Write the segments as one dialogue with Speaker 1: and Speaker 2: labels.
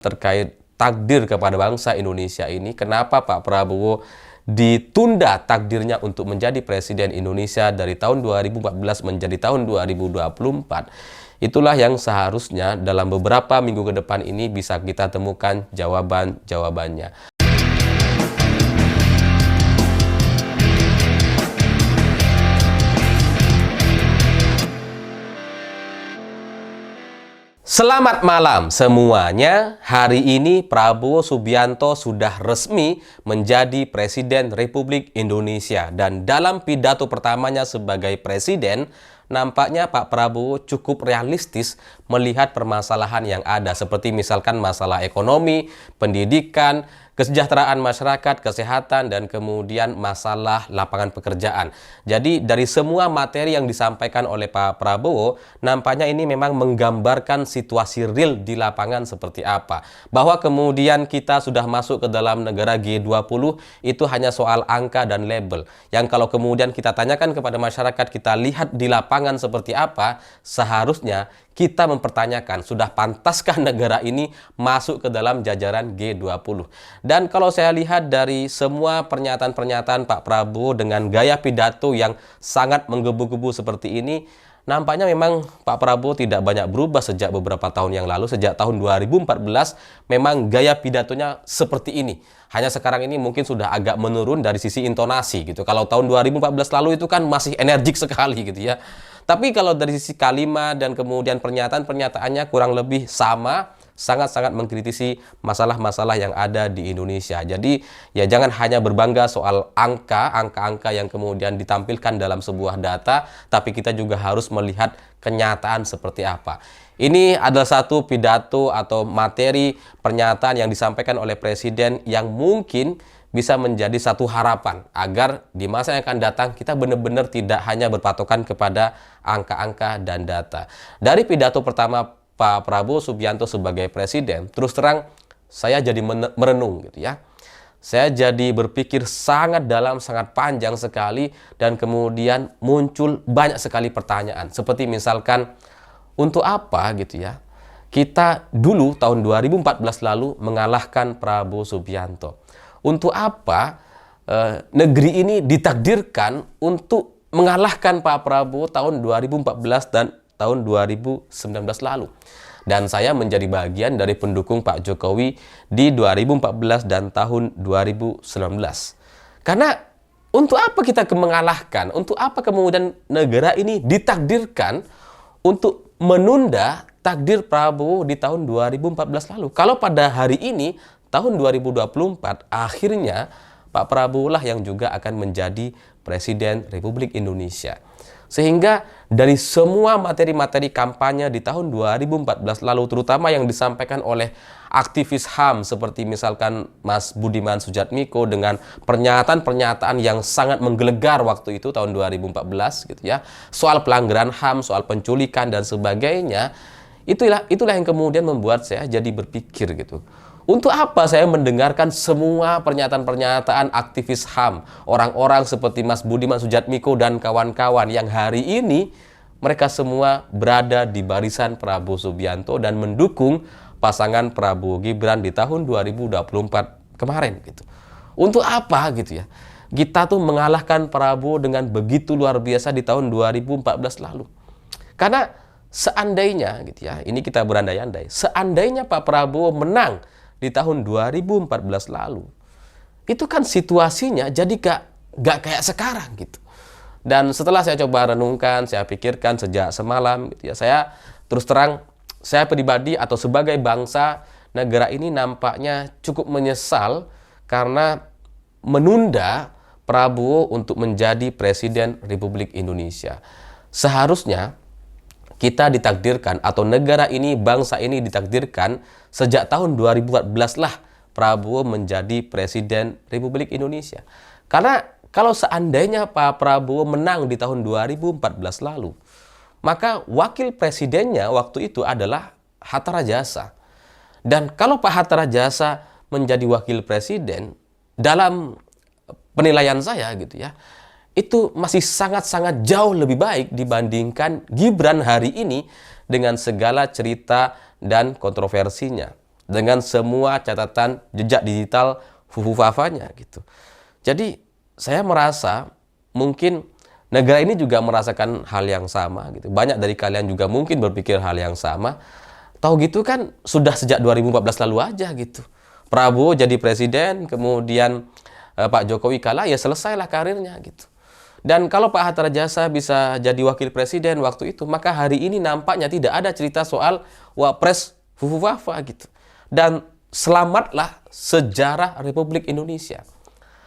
Speaker 1: terkait takdir kepada bangsa Indonesia ini, kenapa Pak Prabowo ditunda takdirnya untuk menjadi Presiden Indonesia dari tahun 2014 menjadi tahun 2024. Itulah yang seharusnya dalam beberapa minggu ke depan ini bisa kita temukan jawabannya. Selamat malam semuanya. Hari ini Prabowo Subianto sudah resmi menjadi Presiden Republik Indonesia. Dan dalam pidato pertamanya sebagai Presiden, nampaknya Pak Prabowo cukup realistis melihat permasalahan yang ada. Seperti misalkan masalah ekonomi, pendidikan, kesejahteraan masyarakat, kesehatan, dan kemudian masalah lapangan pekerjaan. Jadi dari semua materi yang disampaikan oleh Pak Prabowo, nampaknya ini memang menggambarkan situasi real di lapangan seperti apa. Bahwa kemudian kita sudah masuk ke dalam negara G20 itu hanya soal angka dan label. Yang kalau kemudian kita tanyakan kepada masyarakat, kita lihat di lapangan seperti apa, seharusnya kita mempertanyakan, sudah pantaskah negara ini masuk ke dalam jajaran G20? Dan kalau saya lihat dari semua pernyataan-pernyataan Pak Prabowo dengan gaya pidato yang sangat menggebu-gebu seperti ini, nampaknya memang Pak Prabowo tidak banyak berubah sejak beberapa tahun yang lalu. Sejak tahun 2014 memang gaya pidatonya seperti ini. Hanya sekarang ini mungkin sudah agak menurun dari sisi intonasi gitu. Kalau tahun 2014 lalu itu kan masih energik sekali gitu ya. Tapi kalau dari sisi kalimat dan kemudian pernyataan-pernyataannya kurang lebih sama, sangat-sangat mengkritisi masalah-masalah yang ada di Indonesia. Jadi ya jangan hanya berbangga soal angka-angka yang kemudian ditampilkan dalam sebuah data, tapi kita juga harus melihat kenyataan seperti apa. Ini adalah satu pidato atau materi pernyataan yang disampaikan oleh Presiden yang mungkin bisa menjadi satu harapan agar di masa yang akan datang kita benar-benar tidak hanya berpatokan kepada angka-angka dan data. Dari pidato pertama Pak Prabowo Subianto sebagai Presiden, terus terang saya jadi merenung gitu ya. Saya jadi berpikir sangat dalam, sangat panjang sekali, dan kemudian muncul banyak sekali pertanyaan. Seperti misalkan, untuk apa gitu ya kita dulu tahun 2014 lalu mengalahkan Prabowo Subianto? Untuk apa negeri ini ditakdirkan untuk mengalahkan Pak Prabowo tahun 2014 dan tahun 2019 lalu? Dan saya menjadi bagian dari pendukung Pak Jokowi di 2014 dan tahun 2019. Karena untuk apa kita mengalahkan? Untuk apa kemudian negara ini ditakdirkan untuk menunda takdir Prabowo di tahun 2014 lalu? Kalau pada hari ini tahun 2024 akhirnya Pak Prabowo lah yang juga akan menjadi Presiden Republik Indonesia. Sehingga dari semua materi-materi kampanye di tahun 2014 lalu, terutama yang disampaikan oleh aktivis HAM seperti misalkan Mas Budiman Sujatmiko dengan pernyataan-pernyataan yang sangat menggelegar waktu itu tahun 2014 gitu ya, soal pelanggaran HAM, soal penculikan dan sebagainya, itulah yang kemudian membuat saya jadi berpikir gitu. Untuk apa saya mendengarkan semua pernyataan-pernyataan aktivis HAM, orang-orang seperti Mas Budiman Sujatmiko dan kawan-kawan yang hari ini mereka semua berada di barisan Prabowo Subianto dan mendukung pasangan Prabowo Gibran di tahun 2024 kemarin gitu. Untuk apa gitu ya? Kita tuh mengalahkan Prabowo dengan begitu luar biasa di tahun 2014 lalu. Karena seandainya gitu ya, ini kita berandai-andai, seandainya Pak Prabowo menang di tahun 2014 lalu, itu kan situasinya jadi gak kayak sekarang gitu. Dan setelah saya coba renungkan, saya pikirkan sejak semalam gitu ya, saya terus terang, saya pribadi atau sebagai bangsa, negara ini nampaknya cukup menyesal karena menunda Prabowo untuk menjadi Presiden Republik Indonesia. Seharusnya kita ditakdirkan atau negara ini, bangsa ini ditakdirkan sejak tahun 2014 lah Prabowo menjadi Presiden Republik Indonesia. Karena kalau seandainya Pak Prabowo menang di tahun 2014 lalu, maka wakil presidennya waktu itu adalah Hatta Rajasa. Dan kalau Pak Hatta Rajasa menjadi wakil presiden, dalam penilaian saya gitu ya, itu masih sangat-sangat jauh lebih baik dibandingkan Gibran hari ini dengan segala cerita dan kontroversinya. dengan semua catatan jejak digital Fufufafanya gitu. Jadi saya merasa mungkin negara ini juga merasakan hal yang sama gitu. Banyak dari kalian juga mungkin berpikir hal yang sama. Tahu gitu kan sudah sejak 2014 lalu aja gitu. Prabowo jadi presiden, kemudian Pak Jokowi kalah, ya selesailah karirnya gitu. Dan kalau Pak Hatta Rajasa bisa jadi wakil presiden waktu itu, maka hari ini nampaknya tidak ada cerita soal Wapres Fufufafa gitu. Dan selamatlah sejarah Republik Indonesia.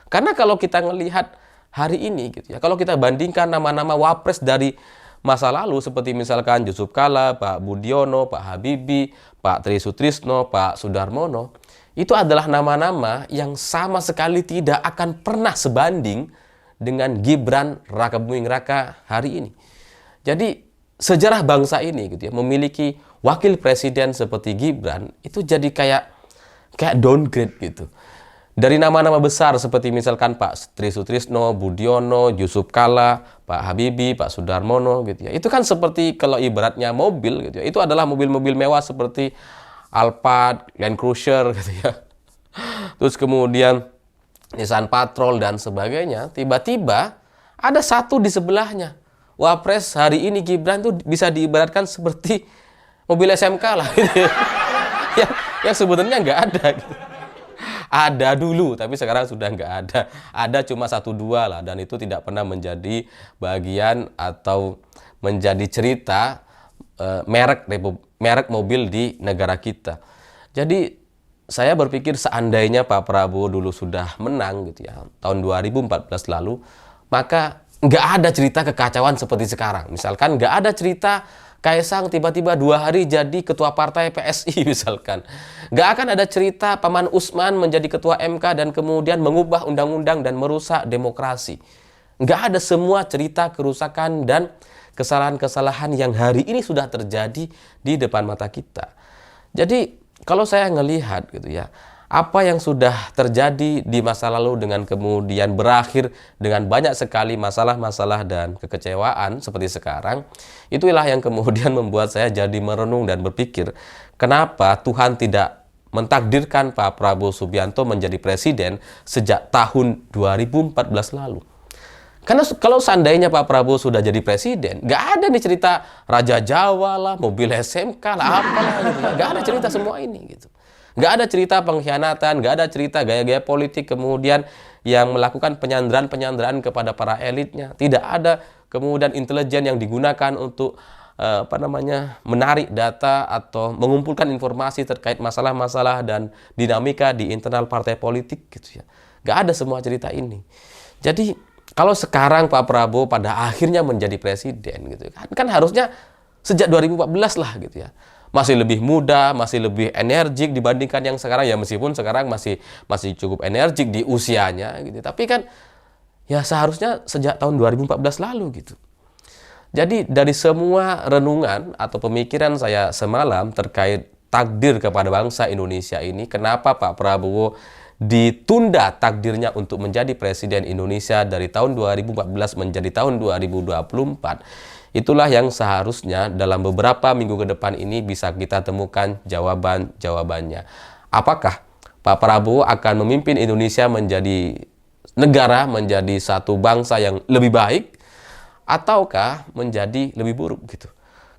Speaker 1: Karena kalau kita melihat hari ini gitu ya, kalau kita bandingkan nama-nama wapres dari masa lalu seperti misalkan Yusuf Kala, Pak Budiono, Pak Habibie, Pak Tri Sutrisno, Pak Sudarmono, itu adalah nama-nama yang sama sekali tidak akan pernah sebanding dengan Gibran Rakabuming Raka hari ini. Jadi sejarah bangsa ini gitu ya, memiliki wakil presiden seperti Gibran itu jadi kayak downgrade gitu. Dari nama-nama besar seperti misalkan Pak Tri Sutrisno, Budiono, Yusuf Kala, Pak Habibie, Pak Sudarmono gitu ya. Itu kan seperti kalau ibaratnya mobil gitu ya. Itu adalah mobil-mobil mewah seperti Alphard, Land Cruiser gitu ya. Terus kemudian Nissan Patrol dan sebagainya. Tiba-tiba ada satu di sebelahnya. Wapres hari ini Gibran tuh bisa diibaratkan seperti mobil SMK lah gitu ya. yang sebenarnya nggak ada gitu. Ada dulu, tapi sekarang sudah nggak ada. Ada cuma 1-2 lah, dan itu tidak pernah menjadi bagian atau menjadi cerita merek mobil di negara kita. Jadi saya berpikir seandainya Pak Prabowo dulu sudah menang gitu ya, tahun 2014 lalu, maka nggak ada cerita kekacauan seperti sekarang. Misalkan nggak ada cerita Kaisang tiba-tiba 2 hari jadi ketua partai PSI misalkan. Nggak akan ada cerita Paman Usman menjadi ketua MK dan kemudian mengubah undang-undang dan merusak demokrasi. Nggak ada semua cerita kerusakan dan kesalahan-kesalahan yang hari ini sudah terjadi di depan mata kita. Jadi kalau saya ngelihat gitu ya, apa yang sudah terjadi di masa lalu dengan kemudian berakhir dengan banyak sekali masalah-masalah dan kekecewaan seperti sekarang, itulah yang kemudian membuat saya jadi merenung dan berpikir, kenapa Tuhan tidak mentakdirkan Pak Prabowo Subianto menjadi presiden sejak tahun 2014 lalu. Karena kalau seandainya Pak Prabowo sudah jadi presiden, nggak ada nih cerita Raja Jawa lah, mobil SMK lah, apalah gitu. Nggak ada cerita semua ini gitu. Nggak ada cerita pengkhianatan, nggak ada cerita gaya-gaya politik kemudian yang melakukan penyanderaan-penyanderaan kepada para elitnya. Tidak ada kemudian intelijen yang digunakan untuk menarik data atau mengumpulkan informasi terkait masalah-masalah dan dinamika di internal partai politik gitu ya. Nggak ada semua cerita ini. Jadi kalau sekarang Pak Prabowo pada akhirnya menjadi presiden gitu kan harusnya sejak 2014 lah gitu ya. Masih lebih muda, masih lebih energik dibandingkan yang sekarang ya, meskipun sekarang masih cukup energik di usianya gitu. Tapi kan ya seharusnya sejak tahun 2014 lalu gitu. Jadi dari semua renungan atau pemikiran saya semalam terkait takdir kepada bangsa Indonesia ini, kenapa Pak Prabowo ditunda takdirnya untuk menjadi presiden Indonesia dari tahun 2014 menjadi tahun 2024. Itulah yang seharusnya dalam beberapa minggu ke depan ini bisa kita temukan jawaban-jawabannya. Apakah Pak Prabowo akan memimpin Indonesia menjadi negara, menjadi satu bangsa yang lebih baik, ataukah menjadi lebih buruk gitu?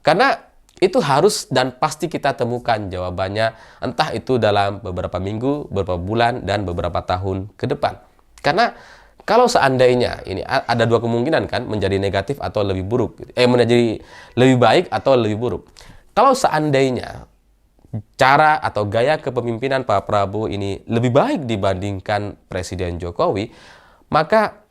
Speaker 1: Karena itu harus dan pasti kita temukan jawabannya, entah itu dalam beberapa minggu, beberapa bulan, dan beberapa tahun ke depan. Karena kalau seandainya ini ada 2 kemungkinan kan, menjadi negatif atau lebih buruk, menjadi lebih baik atau lebih buruk. Kalau seandainya cara atau gaya kepemimpinan Pak Prabowo ini lebih baik dibandingkan Presiden Jokowi, maka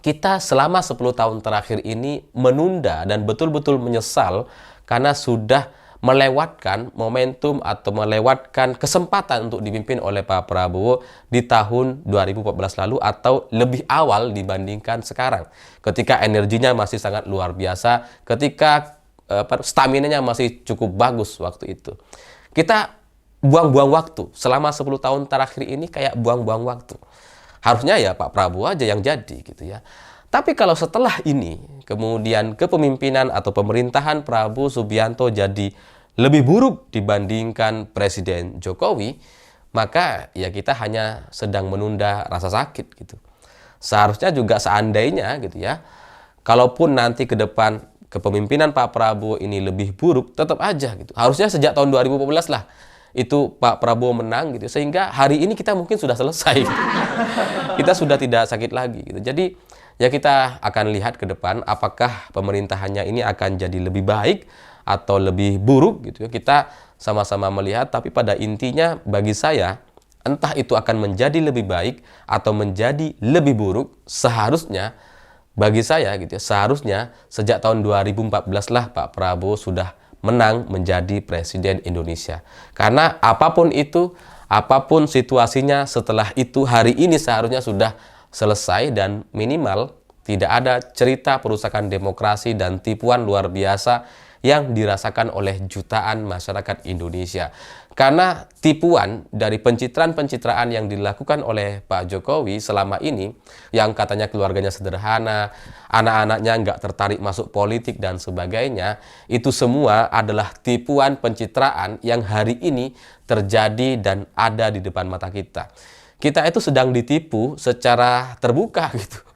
Speaker 1: kita selama 10 tahun terakhir ini menunda dan betul-betul menyesal karena sudah melewatkan momentum atau melewatkan kesempatan untuk dipimpin oleh Pak Prabowo di tahun 2014 lalu atau lebih awal dibandingkan sekarang. Ketika energinya masih sangat luar biasa, ketika stamina-nya masih cukup bagus waktu itu. Kita buang-buang waktu. Selama 10 tahun terakhir ini kayak buang-buang waktu. Harusnya ya Pak Prabowo aja yang jadi gitu ya. Tapi kalau setelah ini, kemudian kepemimpinan atau pemerintahan Prabowo Subianto jadi lebih buruk dibandingkan Presiden Jokowi, maka ya kita hanya sedang menunda rasa sakit gitu. Seharusnya juga seandainya gitu ya, kalaupun nanti ke depan kepemimpinan Pak Prabowo ini lebih buruk, tetap aja gitu. Harusnya sejak tahun 2014 lah itu Pak Prabowo menang gitu, sehingga hari ini kita mungkin sudah selesai gitu. Kita sudah tidak sakit lagi gitu. Jadi ya kita akan lihat ke depan apakah pemerintahannya ini akan jadi lebih baik atau lebih buruk gitu ya. Kita sama-sama melihat, tapi pada intinya bagi saya entah itu akan menjadi lebih baik atau menjadi lebih buruk, seharusnya bagi saya gitu ya, seharusnya sejak tahun 2014 lah Pak Prabowo sudah menang menjadi Presiden Indonesia. Karena apapun itu, apapun situasinya setelah itu, hari ini seharusnya sudah selesai dan minimal tidak ada cerita perusakan demokrasi dan tipuan luar biasa yang dirasakan oleh jutaan masyarakat Indonesia. Karena tipuan dari pencitraan-pencitraan yang dilakukan oleh Pak Jokowi selama ini, yang katanya keluarganya sederhana, anak-anaknya nggak tertarik masuk politik dan sebagainya, itu semua adalah tipuan pencitraan yang hari ini terjadi dan ada di depan mata kita. Kita itu sedang ditipu secara terbuka gitu.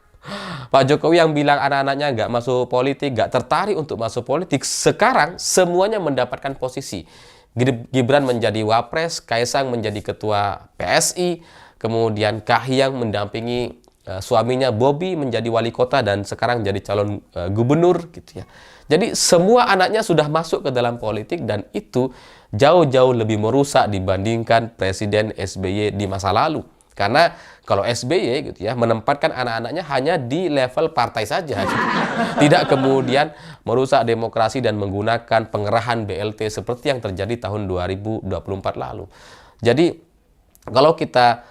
Speaker 1: Pak Jokowi yang bilang anak-anaknya nggak masuk politik, nggak tertarik untuk masuk politik, sekarang semuanya mendapatkan posisi. Gibran menjadi Wapres, Kaisang menjadi Ketua PSI, kemudian Kahiyang mendampingi suaminya Bobi menjadi wali kota dan sekarang jadi calon gubernur gitu ya. Jadi semua anaknya sudah masuk ke dalam politik dan itu jauh-jauh lebih merusak dibandingkan Presiden SBY di masa lalu. Karena kalau SBY gitu ya menempatkan anak-anaknya hanya di level partai saja gitu. Tidak kemudian merusak demokrasi dan menggunakan pengerahan BLT seperti yang terjadi tahun 2024 lalu. Jadi kalau kita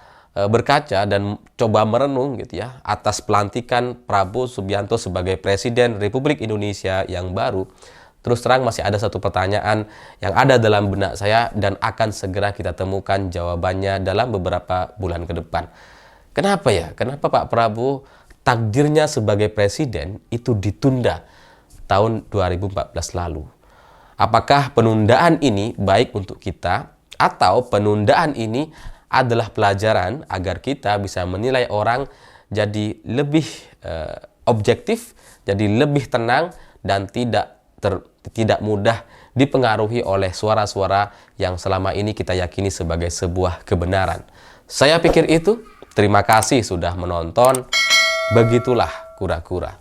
Speaker 1: berkaca dan coba merenung gitu ya atas pelantikan Prabowo Subianto sebagai Presiden Republik Indonesia yang baru, terus terang masih ada satu pertanyaan yang ada dalam benak saya dan akan segera kita temukan jawabannya dalam beberapa bulan ke depan. Kenapa ya? Kenapa Pak Prabowo takdirnya sebagai presiden itu ditunda tahun 2014 lalu? Apakah penundaan ini baik untuk kita atau penundaan ini adalah pelajaran agar kita bisa menilai orang jadi lebih objektif, jadi lebih tenang dan tidak mudah dipengaruhi oleh suara-suara yang selama ini kita yakini sebagai sebuah kebenaran. Saya pikir itu. Terima kasih sudah menonton. Begitulah kura-kura.